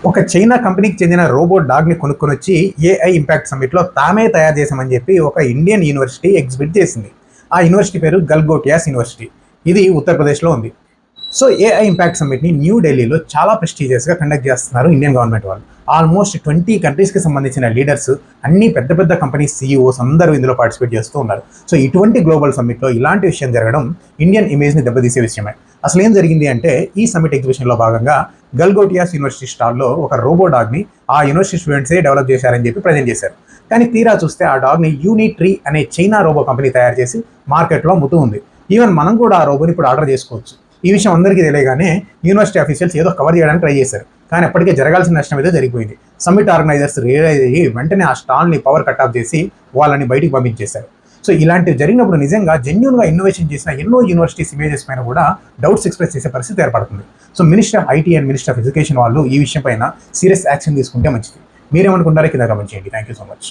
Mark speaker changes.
Speaker 1: ఒక చైనా కంపెనీకి చెందిన రోబోట్ డాగ్ని కొనుక్కొనొచ్చి ఏఐ ఇంపాక్ట్ సమ్మిట్లో తామే తయారు చేశామని చెప్పి ఒక ఇండియన్ యూనివర్సిటీ ఎగ్జిబిట్ చేసింది. ఆ యూనివర్సిటీ పేరు గల్గోటియాస్ యూనివర్సిటీ. ఇది ఉత్తరప్రదేశ్లో ఉంది. సో ఏఐ ఇంపాక్ట్ సమ్మిట్ని న్యూ ఢిల్లీలో చాలా ప్రెస్టీజియస్గా కండక్ట్ చేస్తున్నారు ఇండియన్ గవర్నమెంట్ వాళ్ళు. ఆల్మోస్ట్ 20 కంట్రీస్కి సంబంధించిన లీడర్స్, అన్ని పెద్ద పెద్ద కంపెనీస్ సీఈఓస్ అందరూ ఇందులో పార్టిసిపేట్ చేస్తూ ఉన్నారు. సో ఇటువంటి గ్లోబల్ సమ్మిట్లో ఇలాంటి విషయం జరగడం ఇండియన్ ఇమేజ్ని దెబ్బతీసే విషయమే. అసలు ఏం జరిగింది అంటే, ఈ సమ్మిట్ ఎగ్జిబిషన్లో భాగంగా గల్గోటియాస్ యూనివర్సిటీ స్టాల్లో ఒక రోబో డాగ్ని ఆ యూనివర్సిటీ స్టూడెంట్సే డెవలప్ చేశారని చెప్పి ప్రజెంట్ చేశారు. కానీ తీరా చూస్తే ఆ డాగ్ని యూనిట్రీ అనే చైనా రోబో కంపెనీ తయారు చేసి మార్కెట్లో అమ్ముతూ ఉంది. ఈవెన్ మనం కూడా ఆ రోబోని ఇప్పుడు ఆర్డర్ చేసుకోవచ్చు. ఈ విషయం అందరికీ తెలియగానే యూనివర్సిటీ ఆఫీషియల్స్ ఏదో కవర్ చేయడానికి ట్రై చేశారు. కానీ అప్పటికే జరగాల్సిన నష్టం ఏదో జరిగిపోయింది. సమ్మిట్ ఆర్గనైజర్స్ రియలైజ్ అయ్యి వెంటనే ఆ స్టాల్ని పవర్ కట్ ఆఫ్ చేసి వాళ్ళని బయటికి పంపించేశారు. సో ఇలాంటివి జరిగినప్పుడు నిజంగా జెన్యూన్గా ఇన్నోవేషన్ చేసిన ఎన్నో యూనివర్సిటీస్ ఇమేజెస్ పైన కూడా డౌట్స్ ఎక్స్ప్రెస్ చేసే పరిస్థితి ఏర్పడుతుంది. So minister of IT and minister of education వాళ్ళు ఈ విషయం పైన సీరియస్ యాక్షన్ తీసుకుంటే మంచిది. మీరేమనుకుంటారో కింద కమెంట్ చేయండి. Thank you so much.